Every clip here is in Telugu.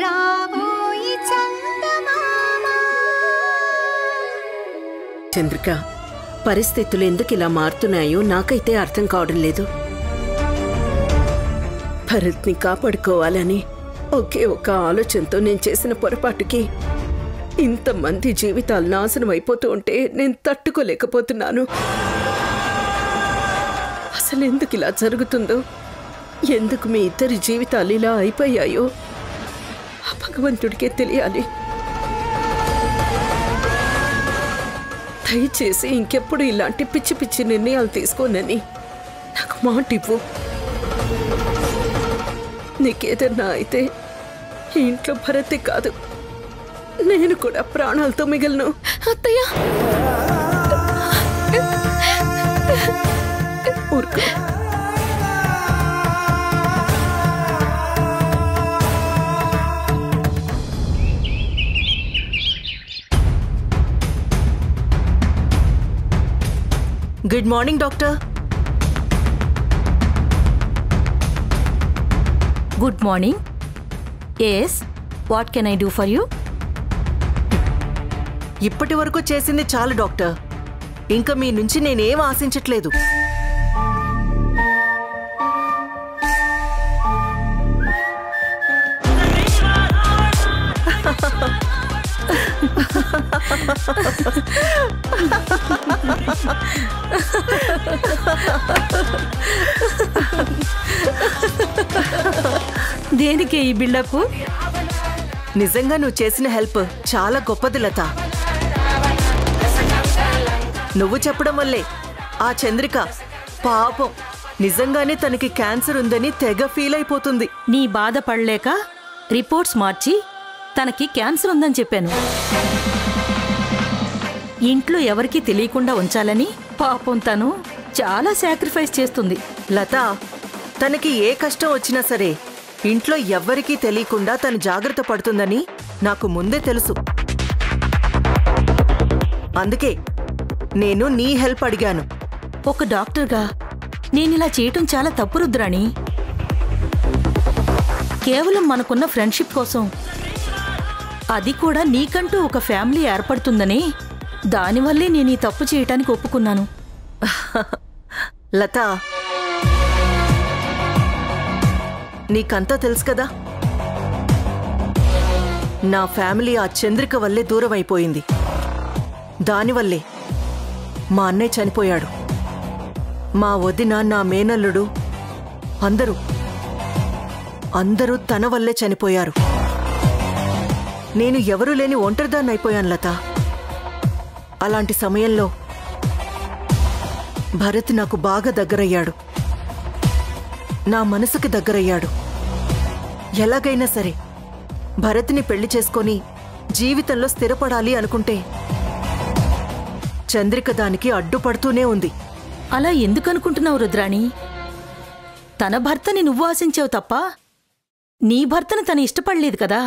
రావోయి చందమామ. చంద్రిక, పరిస్థితులు ఎందుకు ఇలా మారుతున్నాయో నాకైతే అర్థం కావడం లేదు. భరత్ని కాపాడుకోవాలని ఒకే ఒక ఆలోచనతో నేను చేసిన పొరపాటుకి ఇంతమంది జీవితాలు నాశనం అయిపోతూ ఉంటే నేను తట్టుకోలేకపోతున్నాను. అసలు ఎందుకు ఇలా జరుగుతుందో, ఎందుకు మీ ఇద్దరి జీవితాలు ఇలా అయిపోయాయో ఆ భగవంతుడికే తెలియాలి. దయచేసి ఇంకెప్పుడు ఇలాంటి పిచ్చి పిచ్చి నిర్ణయాలు తీసుకోనని నాకు మాట ఇవ్వు. నీకేదన్నా అయితే ఈ ఇంట్లో భరతే కాదు, నేను కూడా ప్రాణాలతో మిగలను. అత్తయ్య, ఊరుకో. Good morning doctor. Good morning. Yes, what can I do for you? ఇప్పటి వరకు చేసింది చాలు డాక్టర్. ఇంకా మీ నుంచి నేనేం ఆశించట్లేదు. దేనికి ఈ బిల్డప్? నిజంగా నువ్వు చేసిన హెల్ప్ చాలా గొప్పది లత. నువ్వు చెప్పడం వల్లే ఆ చంద్రిక పాపం నిజంగానే తనకి క్యాన్సర్ ఉందని తెగ ఫీల్ అయిపోతుంది. నీ బాధపడలేక రిపోర్ట్స్ మార్చి తనకి క్యాన్సర్ ఉందని చెప్పాను. ఇంట్లో ఎవరికీ తెలియకుండా ఉంచాలని పాపం తను చాలా సాక్రిఫైస్ చేస్తుంది. లత, తనకి ఏ కష్టం వచ్చినా సరే ఇంట్లో ఎవ్వరికీ తెలియకుండా తను జాగ్రత్త పడుతుందని నాకు ముందే తెలుసు. అందుకే నేను నీ హెల్ప్ అడిగాను. ఒక డాక్టర్గా నేనిలా చేయటం చాలా తప్పు రుద్రాణి. కేవలం మనకున్న ఫ్రెండ్షిప్ కోసం, అది కూడా నీకంటూ ఒక ఫ్యామిలీ ఏర్పడుతుందని, దానివల్లే నేను ఈ తప్పు చేయటానికి ఒప్పుకున్నాను. లత, నీకంతా తెలుసు కదా, నా ఫ్యామిలీ ఆ చంద్రిక వల్లే దూరం అయిపోయింది. దానివల్లే మా అన్నయ్య చనిపోయాడు. మా వదిన, నా మేనల్లుడు అందరూ తన వల్లే చనిపోయారు. నేను ఎవరూ లేని ఒంటరిదాన్ని అయిపోయాను లత. అలాంటి సమయంలో భరత్ నాకు బాగా దగ్గరయ్యాడు. నా మనసుకి దగ్గరయ్యాడు. ఎలాగైనా సరే భరత్ని పెళ్లి చేసుకొని జీవితంలో స్థిరపడాలి అనుకుంటే చంద్రిక దానికి అడ్డుపడుతూనే ఉంది. అలా ఎందుకనుకుంటున్నావు రుద్రాణి? తన భర్తని నువ్వు ఆశించావు తప్ప నీ భర్తను తను ఇష్టపడలేదు కదా.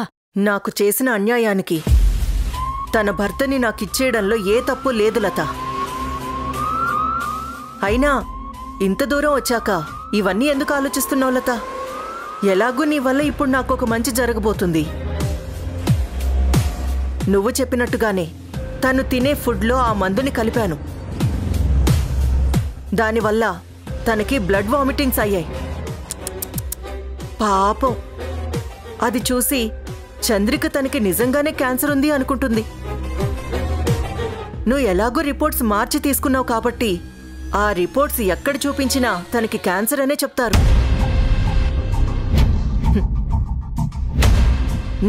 నాకు చేసిన అన్యాయానికి తన భర్తని నాకిచ్చేయడంలో ఏ తప్పు లేదు లత. అయినా ఇంత దూరం వచ్చాక ఇవన్నీ ఎందుకు ఆలోచిస్తున్నావు లత? ఎలాగూ నీ వల్ల ఇప్పుడు నాకొక మంచి జరగబోతుంది. నువ్వు చెప్పినట్టుగానే తను తినే ఫుడ్లో ఆ మందుని కలిపాను. దానివల్ల తనకి బ్లడ్ వామిటింగ్స్ అయ్యాయి. పాపం, అది చూసి చంద్రిక తనకి నిజంగానే క్యాన్సర్ ఉంది అనుకుంటుంది. నువ్వు ఎలాగో రిపోర్ట్స్ మార్చి తీసుకున్నావు కాబట్టి ఆ రిపోర్ట్స్ ఎక్కడ చూపించినా తనకి క్యాన్సర్ అనే చెప్తారు.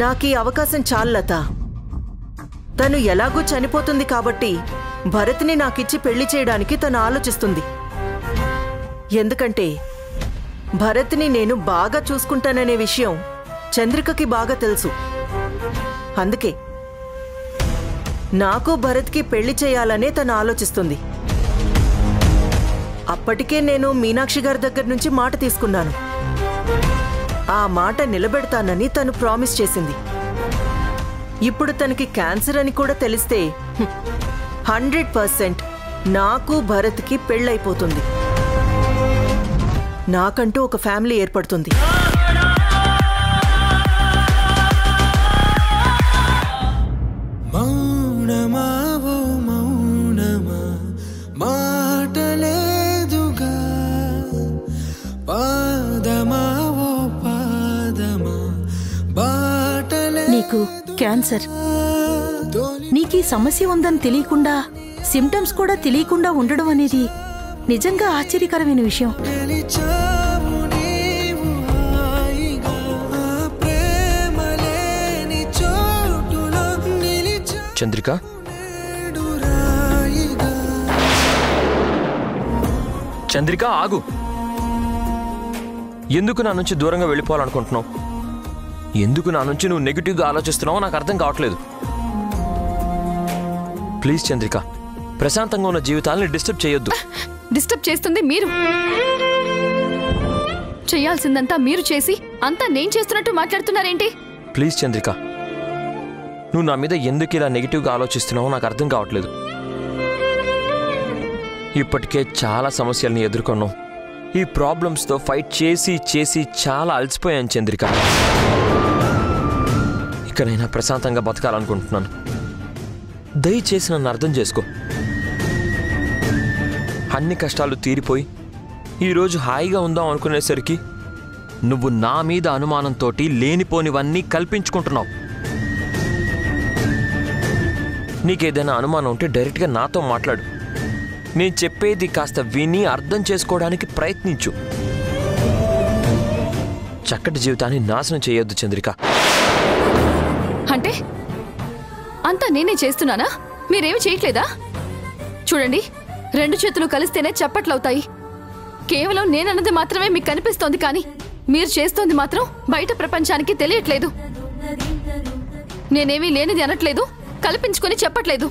నాకీ అవకాశం చాలు లత. తను ఎలాగూ చనిపోతుంది కాబట్టి భరత్ని నాకిచ్చి పెళ్లి చేయడానికి తను ఆలోచిస్తుంది. ఎందుకంటే భరత్ని నేను బాగా చూసుకుంటాననే విషయం చంద్రికకి బాగా తెలుసు. అందుకే నాకు భరత్కి పెళ్లి చేయాలనే తను ఆలోచిస్తుంది. అప్పటికే నేను మీనాక్షి గారి దగ్గర నుంచి మాట తీసుకున్నాను. ఆ మాట నిలబెడతానని తను ప్రామిస్ చేసింది. ఇప్పుడు తనకి క్యాన్సర్ అని కూడా తెలిస్తే 100% నాకు భరత్కి పెళ్ళైపోతుంది. నాకంటూ ఒక ఫ్యామిలీ ఏర్పడుతుంది. నీకు క్యాన్సర్. నీకీ సమస్య ఉందని తెలియకుండా, సిమ్టమ్స్ కూడా తెలియకుండా ఉండడం అనేది నిజంగా ఆశ్చర్యకరమైన విషయం. చంద్రిక, చంద్రిక ఆగు. ఎందుకు నా నుంచి దూరంగా వెళ్ళిపోవాలనుకుంటున్నావు? ఎందుకు నా నుంచి నువ్వు నెగిటివ్గా ఆలోచిస్తున్నావో నాకు అర్థం కావట్లేదు. ప్లీజ్ చంద్రిక, ప్రశాంతంగా ఉన్న జీవితాలని డిస్టర్బ్ చేయొద్దు. డిస్టర్బ్ చేస్తుంది మీరు. చెయ్యాల్సిందంతా మీరు చేసి అంతా నేను చేస్తున్నట్టు మాట్లాడుతున్నారేంటి? ప్లీజ్ చంద్రిక, నువ్వు నా మీద ఎందుకు ఇలా నెగిటివ్గా ఆలోచిస్తున్నావో నాకు అర్థం కావట్లేదు. ఇప్పటికే చాలా సమస్యల్ని ఎదుర్కొన్నావు. ఈ ప్రాబ్లమ్స్తో ఫైట్ చేసి చేసి చాలా అలసిపోయాను చంద్రిక. ఇకనైనా ప్రశాంతంగా బతకాలనుకుంటున్నాను. దయచేసి నన్ను అర్థం చేసుకో. అన్ని కష్టాలు తీరిపోయి ఈరోజు హాయిగా ఉందాం అనుకునేసరికి నువ్వు నా మీద అనుమానంతో లేనిపోనివన్నీ కల్పించుకుంటున్నావు. నీకేదైనా అనుమానం ఉంటే డైరెక్ట్గా నాతో మాట్లాడు. నేను చెప్పేది కాస్త విని అర్థం చేసుకోవడానికి ప్రయత్నించు. చక్కటి జీవితాన్ని నాశనం చేయొద్దు చంద్రిక. అంటే అంతా నేనే చేస్తున్నానా? మీరేమి చేయట్లేదా? చూడండి, 2 చేతులు కలిస్తేనే చప్పట్లవుతాయి. కేవలం నేనన్నది మాత్రమే మీకు కనిపిస్తోంది, కానీ మీరు చేస్తోంది మాత్రం బయట ప్రపంచానికి తెలియట్లేదు. నేనేమీ లేనిది అనట్లేదు, కల్పించుకొని చెప్పట్లేదు.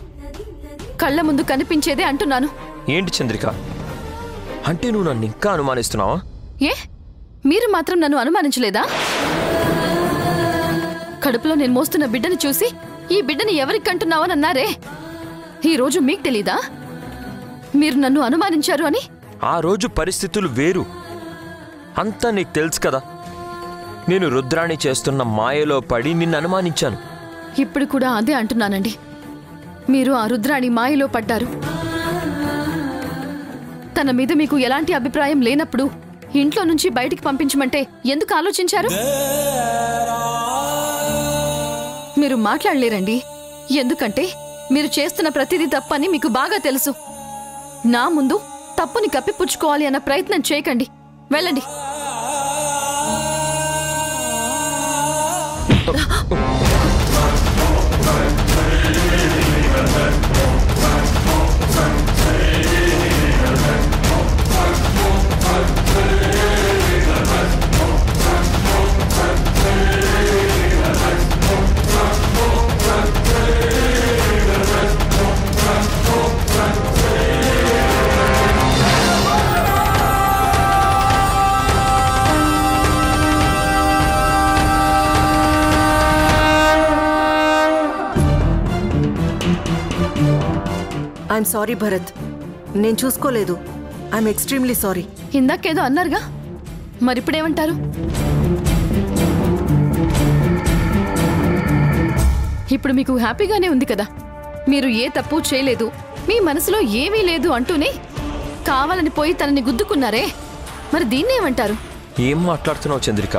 కళ్ళ ముందు కనిపించేదే అంటున్నాను. ఏంటి చంద్రిక, అంటే నువ్వు నన్ను ఇంకా అనుమానిస్తున్నావా? ఏ, మీరు మాత్రం నన్ను అనుమానించలేదా? కడుపులో నేను మోస్తున్న బిడ్డను చూసి ఈ బిడ్డని ఎవరికి కంటున్నావని అన్నారే, ఈరోజు మీకు తెలీదా మీరు నన్ను అనుమానించారు అని? ఆ రోజు పరిస్థితులు వేరు. అంతా నీకు తెలుసు కదా. నేను రుద్రాణి చేస్తున్న మాయలో పడి నిన్ను అనుమానించాను. ఇప్పుడు కూడా అదే అంటున్నానండి. మీరు ఆ రుద్రాణి మాయలో పడ్డారు. తన మీద మీకు ఎలాంటి అభిప్రాయం లేనప్పుడు ఇంట్లో నుంచి బయటికి పంపించమంటే ఎందుకు ఆలోచించారు? మీరు మాట్లాడలేరండి. ఎందుకంటే మీరు చేస్తున్న ప్రతిదీ తప్పని మీకు బాగా తెలుసు. నా ముందు తప్పుని కప్పిపుచ్చుకోవాలి అన్న ప్రయత్నం చేయకండి. వెళ్ళండి. ఐఎమ్ సారీ భరత్, నేను చూసుకోలేదు. I'm extremely sorry. ఇందాకేదో అన్నారుగా, మరిప్పుడేమంటారు? ఇప్పుడు మీకు హ్యాపీగానే ఉంది కదా. మీరు ఏ తప్పు చేయలేదు, మీ మనసులో ఏమీ లేదు అంటూనే కావాలని పోయి తనని గుద్దుకున్నారే, మరి దీన్నేమంటారు? ఏం మాట్లాడుతున్నావు చంద్రిక?